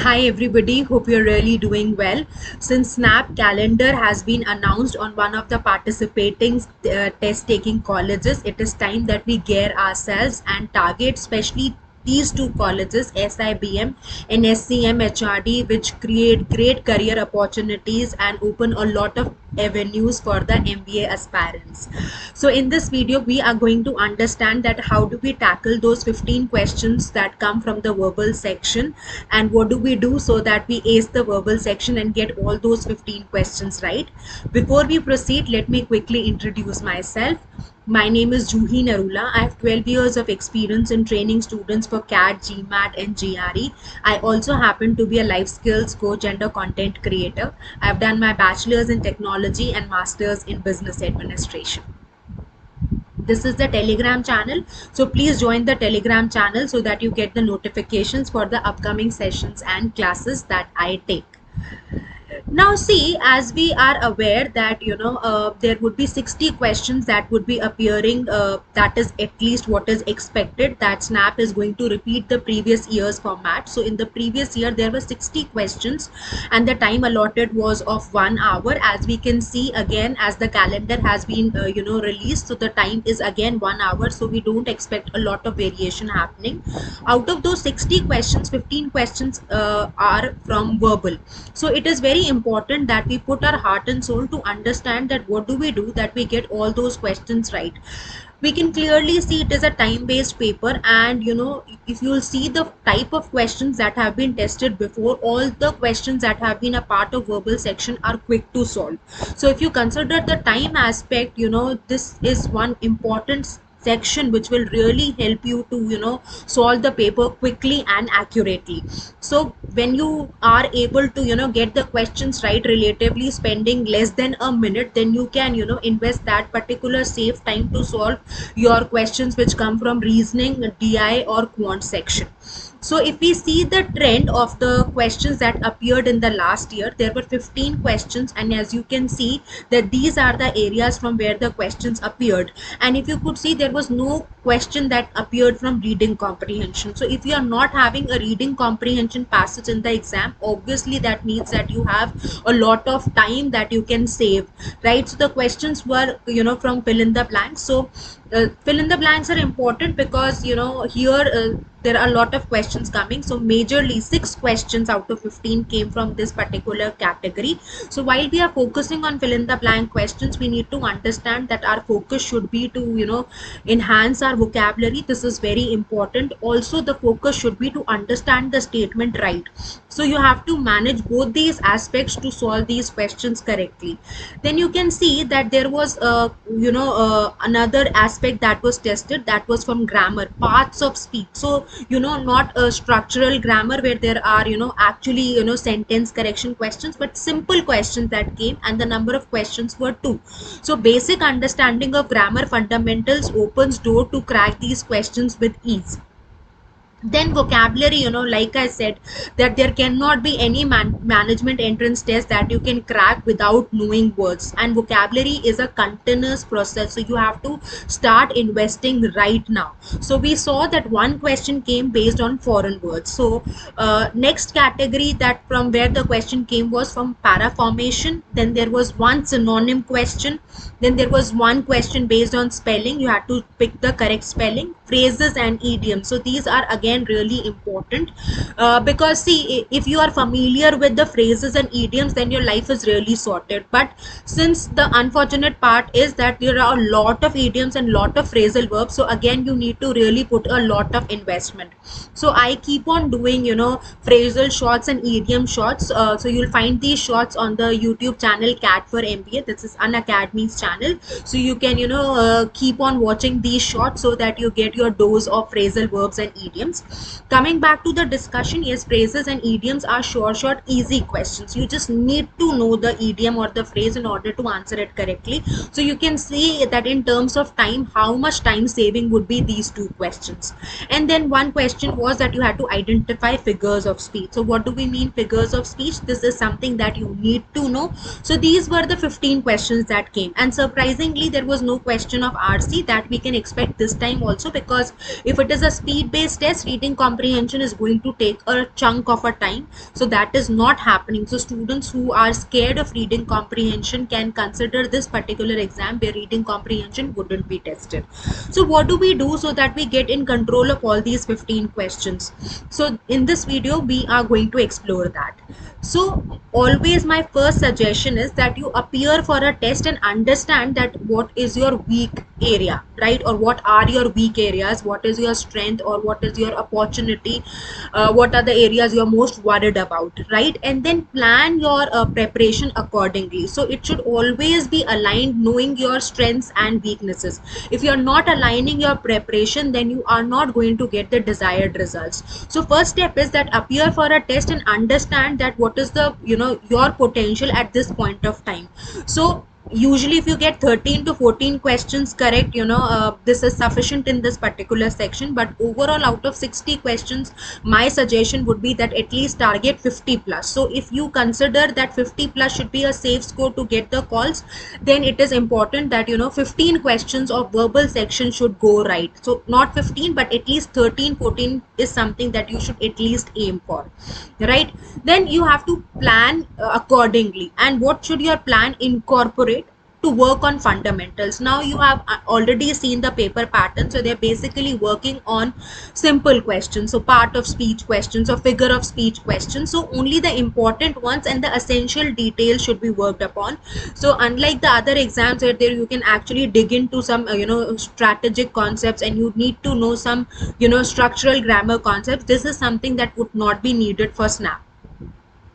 Hi everybody, hope you're really doing well. Since Snap calendar has been announced on one of the participating test taking colleges, it is time that we gear ourselves and target especially these two colleges, SIBM and SCM HRD, which create great career opportunities and open a lot of avenues for the MBA aspirants. So in this video, we are going to understand that how do we tackle those 15 questions that come from the verbal section, and what do we do so that we ace the verbal section and get all those 15 questions right. Before we proceed, let me quickly introduce myself. My name is Juhi Narula. I have 12 years of experience in training students for CAT, GMAT and GRE. I also happen to be a life skills coach and a content creator. I have done my bachelor's in technology and master's in business administration. This is the Telegram channel, so please join the Telegram channel so that you get the notifications for the upcoming sessions and classes that I take. Now see, as we are aware that there would be 60 questions that would be appearing, that is at least what is expected, that Snap is going to repeat the previous year's format. So in the previous year there were 60 questions and the time allotted was of 1 hour. As we can see, again, as the calendar has been released, so the time is again 1 hour, so we don't expect a lot of variation happening. Out of those 60 questions, 15 questions are from verbal. So it is very important that we put our heart and soul to understand that what do we do that we get all those questions right. We can clearly see it is a time based paper, and if you'll see the type of questions that have been tested before, all the questions that have been a part of verbal section are quick to solve. So if you consider the time aspect, this is one important section which will really help you to solve the paper quickly and accurately. So when you are able to get the questions right relatively spending less than a minute, then you can invest that particular safe time to solve your questions which come from reasoning, DI or quant section. So if we see the trend of the questions that appeared in the last year, there were 15 questions, and as you can see that these are the areas from where the questions appeared. And if you could see, there was no question that appeared from reading comprehension. So if you are not having a reading comprehension passage in the exam, obviously that means that you have a lot of time that you can save, right? So the questions were from fill in the blanks. So fill in the blanks are important because here there are a lot of questions coming. So majorly 6 questions out of 15 came from this particular category. So while we are focusing on fill in the blank questions, we need to understand that our focus should be to enhance our vocabulary. This is very important. Also the focus should be to understand the statement right. So you have to manage both these aspects to solve these questions correctly. Then you can see that there was another aspect that was tested, that was from grammar, parts of speech. So not a structural grammar where there are actually sentence correction questions, but simple questions that came, and the number of questions were 2. So basic understanding of grammar fundamentals opens door to crack these questions with ease. Then vocabulary, like I said, that there cannot be any management entrance test that you can crack without knowing words, and vocabulary is a continuous process, so you have to start investing right now. So we saw that one question came based on foreign words. So next category that from where the question came was from para formation. Then there was one synonym question. Then there was one question based on spelling. You had to pick the correct spelling, phrases and idioms. So these are again really important because see, if you are familiar with the phrases and idioms, then your life is really sorted. But since the unfortunate part is that there are a lot of idioms and lot of phrasal verbs, so again you need to really put a lot of investment. So I keep on doing phrasal shorts and idiom shorts. So you'll find these shorts on the YouTube channel CAT for MBA. This is an Academy's channel, so you can keep on watching these shorts so that you get your dose of phrasal verbs and idioms. Coming back to the discussion, yes, phrases and idioms are short easy questions. You just need to know the idiom or the phrase in order to answer it correctly. So you can see that in terms of time, how much time saving would be these 2 questions. And then one question was that you had to identify figures of speech. So what do we mean figures of speech? This is something that you need to know. So these were the 15 questions that came, and surprisingly there was no question of RC that we can expect this time also, because because if it is a speed based test, reading comprehension is going to take a chunk of a time, so that is not happening. So students who are scared of reading comprehension can consider this particular exam where reading comprehension wouldn't be tested. So what do we do so that we get in control of all these 15 questions? So in this video we are going to explore that. So always my first suggestion is that you appear for a test and understand that what is your weak area, right? Or what are your weak areas, what is your strength, or what is your opportunity, what are the areas you're most worried about, right? And then plan your preparation accordingly. So it should always be aligned, knowing your strengths and weaknesses. If you're not aligning your preparation, then you are not going to get the desired results. So first step is that appear for a test and understand that what is the your potential at this point of time. So usually if you get 13 to 14 questions correct, this is sufficient in this particular section. But overall, out of 60 questions, my suggestion would be that at least target 50 plus. So if you consider that 50 plus should be a safe score to get the calls, then it is important that 15 questions of verbal section should go right. So not 15 but at least 13 14 is something that you should at least aim for, right? Then you have to plan accordingly. And what should your plan incorporate? To work on fundamentals. Now you have already seen the paper pattern, so they're basically working on simple questions, so part of speech questions or figure of speech questions. So only the important ones and the essential details should be worked upon. So unlike the other exams where there you can actually dig into some strategic concepts and you need to know some structural grammar concepts, this is something that would not be needed for SNAP.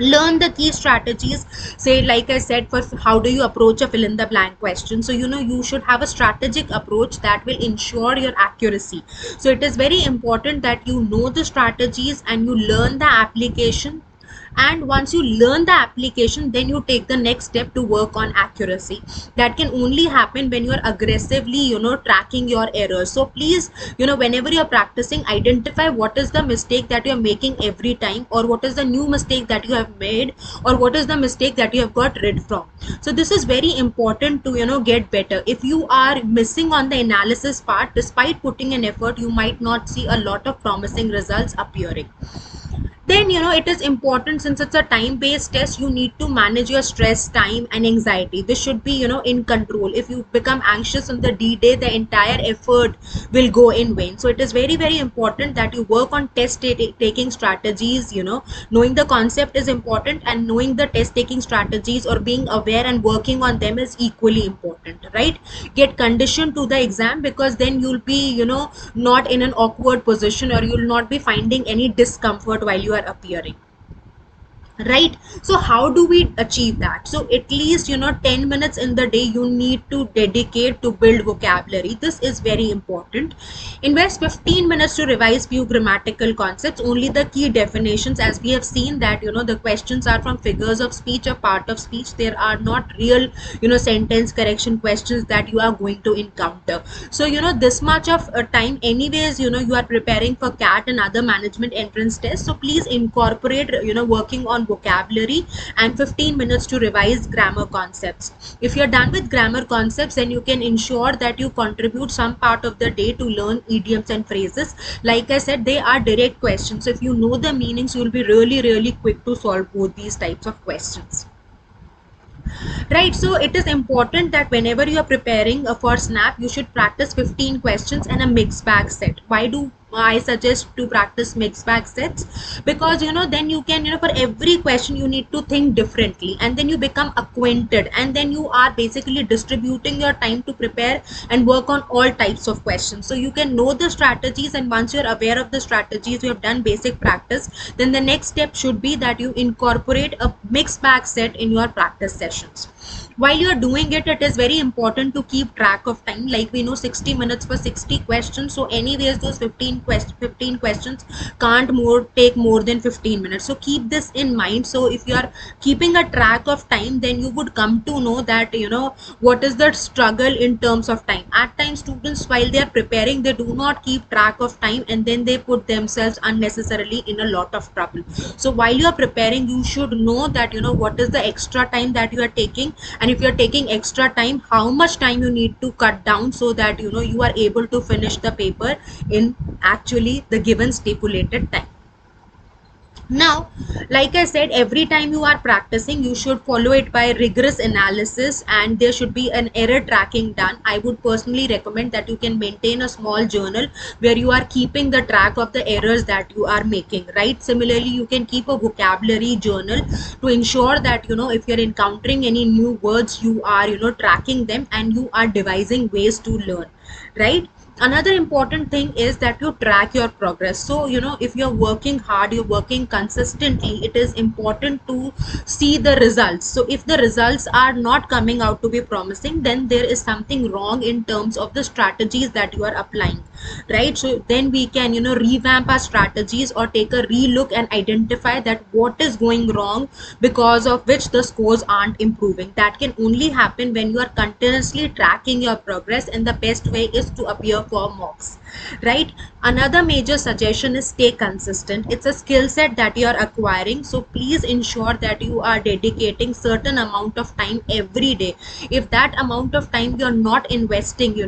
Learn the key strategies, say like I said, for how do you approach a fill in the blank question. So you should have a strategic approach that will ensure your accuracy. So it is very important that you know the strategies and you learn the application. And once you learn the application, then you take the next step to work on accuracy. That can only happen when you are aggressively tracking your errors. So please, whenever you're practicing, identify what is the mistake that you're making every time, or what is the new mistake that you have made, or what is the mistake that you have got rid from. So this is very important to get better. If you are missing on the analysis part, despite putting an effort, you might not see a lot of promising results appearing. Then it is important, since it's a time-based test, you need to manage your stress, time and anxiety. This should be in control. If you become anxious on the D-Day, the entire effort will go in vain. So it is very, very important that you work on test taking strategies. Knowing the concept is important, and knowing the test taking strategies or being aware and working on them is equally important, right? Get conditioned to the exam, because then you'll be not in an awkward position, or you'll not be finding any discomfort while you are appearing, right? So how do we achieve that? So at least 10 minutes in the day you need to dedicate to build vocabulary. This is very important. Invest 15 minutes to revise few grammatical concepts, only the key definitions, as we have seen that the questions are from figures of speech or part of speech. There are not real sentence correction questions that you are going to encounter. So this much of time anyways, you are preparing for CAT and other management entrance tests. So please incorporate working on vocabulary and 15 minutes to revise grammar concepts. If you're done with grammar concepts, then you can ensure that you contribute some part of the day to learn idioms and phrases. Like I said, they are direct questions. So if you know the meanings, you will be really, really quick to solve both these types of questions. Right, so it is important that whenever you are preparing for SNAP, you should practice 15 questions and a mixed bag set. Why do I suggest to practice mixed bag sets? Because then you can for every question you need to think differently, and then you become acquainted, and then you are basically distributing your time to prepare and work on all types of questions. So you can know the strategies, and once you're aware of the strategies, you have done basic practice, then the next step should be that you incorporate a mixed bag set in your practice sessions. While you are doing it, it is very important to keep track of time. Like we know 60 minutes for 60 questions. So anyways, those 15 questions can't take more than 15 minutes. So keep this in mind. So if you are keeping a track of time, then you would come to know that, what is the struggle in terms of time. At times, students, while they are preparing, they do not keep track of time, and then they put themselves unnecessarily in a lot of trouble. So while you are preparing, you should know that, what is the extra time that you are taking, and and if you're taking extra time, how much time you need to cut down so that you are able to finish the paper in actually the given stipulated time. Now, like I said, every time you are practicing, you should follow it by rigorous analysis, and there should be an error tracking done. I would personally recommend that you can maintain a small journal where you are keeping the track of the errors that you are making, right? Similarly, you can keep a vocabulary journal to ensure that, if you're encountering any new words, you are, tracking them and you are devising ways to learn, right? Another important thing is that you track your progress. So if you're working hard, you're working consistently, it is important to see the results. So if the results are not coming out to be promising, then there is something wrong in terms of the strategies that you are applying, right? So then we can revamp our strategies or take a relook and identify that what is going wrong, because of which the scores aren't improving. That can only happen when you are continuously tracking your progress, and the best way is to appear for mocks, right? Another major suggestion is stay consistent. It's a skill set that you are acquiring, so please ensure that you are dedicating certain amount of time every day. If that amount of time you're not investing,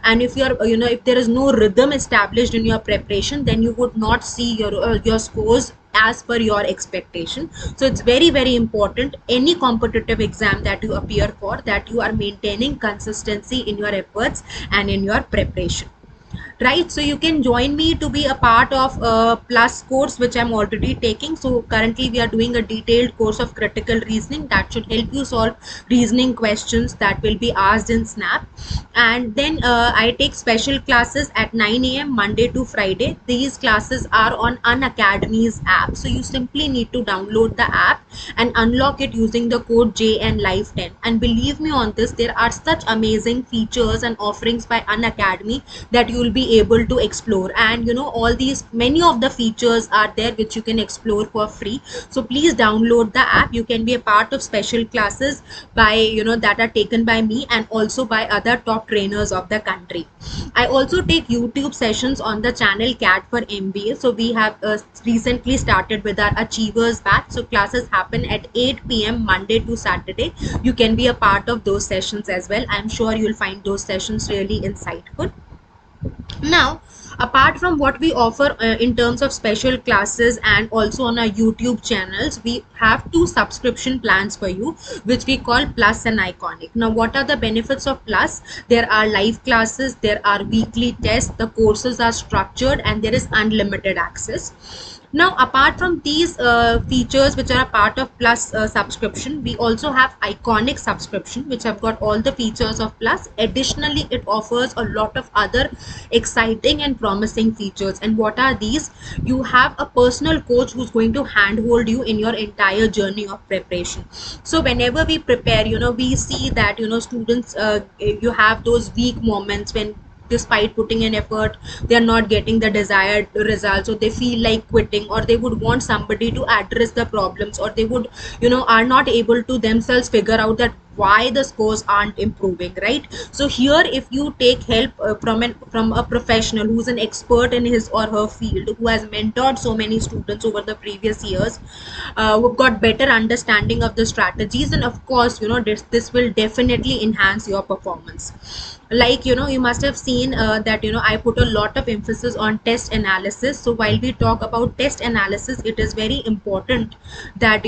and if you're if there is no rhythm established in your preparation, then you would not see your scores as per your expectation. So it's very, very important, any competitive exam that you appear for, that you are maintaining consistency in your efforts and in your preparation, right? So you can join me to be a part of a plus course which I'm already taking. So currently we are doing a detailed course of critical reasoning that should help you solve reasoning questions that will be asked in snap. And then I take special classes at 9 a.m. Monday to Friday. These classes are on Unacademy's app, so you simply need to download the app and unlock it using the code JNLive10. And believe me on this, there are such amazing features and offerings by Unacademy that you will be able to explore. And all these, many of the features are there which you can explore for free. So please download the app. You can be a part of special classes by that are taken by me and also by other top trainers of the country. I also take YouTube sessions on the channel CAT for MBA. So we have recently started with our Achievers batch. So classes happen at 8 p.m. Monday to Saturday. You can be a part of those sessions as well. I'm sure you'll find those sessions really insightful. Now, apart from what we offer in terms of special classes and also on our YouTube channels, we have two subscription plans for you, which we call Plus and Iconic. Now, what are the benefits of Plus? There are live classes, there are weekly tests, the courses are structured, and there is unlimited access. Now, apart from these features which are a part of Plus subscription, we also have Iconic subscription, which have got all the features of Plus. Additionally, it offers a lot of other exciting and promising features. And what are these? You have a personal coach who's going to handhold you in your entire journey of preparation. So whenever we prepare, we see that students, you have those weak moments when, despite putting in effort, they are not getting the desired results, or they feel like quitting, or they would want somebody to address the problems, or they would are not able to themselves figure out that why the scores aren't improving, right? So here, if you take help from a professional who's an expert in his or her field, who has mentored so many students over the previous years, who've got better understanding of the strategies, and of course this will definitely enhance your performance. Like you must have seen that I put a lot of emphasis on test analysis. So while we talk about test analysis, it is very important that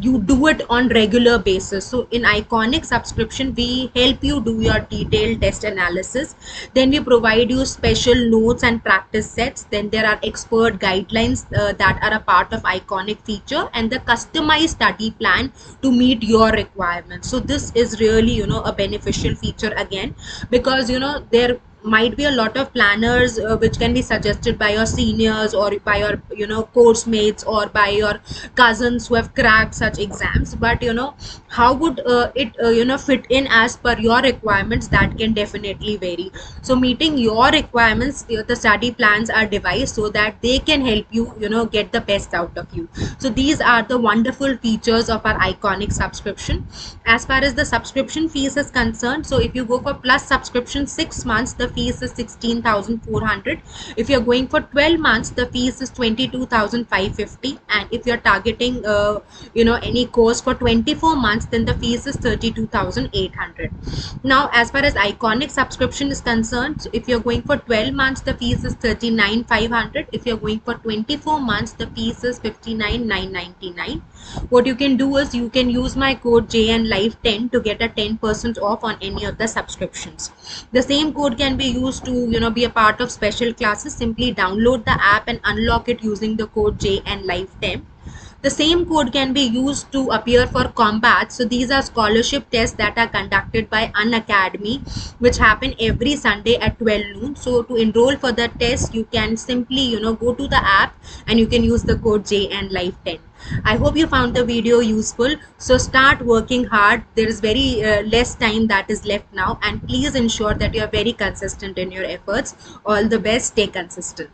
you do it on regular basis. So in Iconic subscription, we help you do your detailed test analysis. Then we provide you special notes and practice sets. Then there are expert guidelines that are a part of Iconic feature, and the customized study plan to meet your requirements. So this is really a beneficial feature again, because there might be a lot of planners which can be suggested by your seniors or by your course mates or by your cousins who have cracked such exams, but how would it fit in as per your requirements? That can definitely vary. So meeting your requirements, the study plans are devised so that they can help you get the best out of you. So these are the wonderful features of our Iconic subscription. As far as the subscription fees is concerned, so if you go for Plus subscription 6 months, the the fees is 16,400. If you're going for 12 months, the fees is 22,550. And if you're targeting any course for 24 months, then the fees is 32,800. Now as far as Iconic subscription is concerned, so if you're going for 12 months, the fees is 39,500. if you're going for 24 months, the fees is 59,999. What you can do is you can use my code JNLive10 to get a 10% off on any of the subscriptions. The same code can be used to be a part of special classes. Simply download the app and unlock it using the code JNLive10. The same code can be used to appear for combat. So these are scholarship tests that are conducted by Unacademy, which happen every Sunday at 12 noon. So to enroll for the test, you can simply go to the app and you can use the code JNLive10. I hope you found the video useful. So start working hard. There is very less time that is left now, and please ensure that you are very consistent in your efforts. All the best. Stay consistent.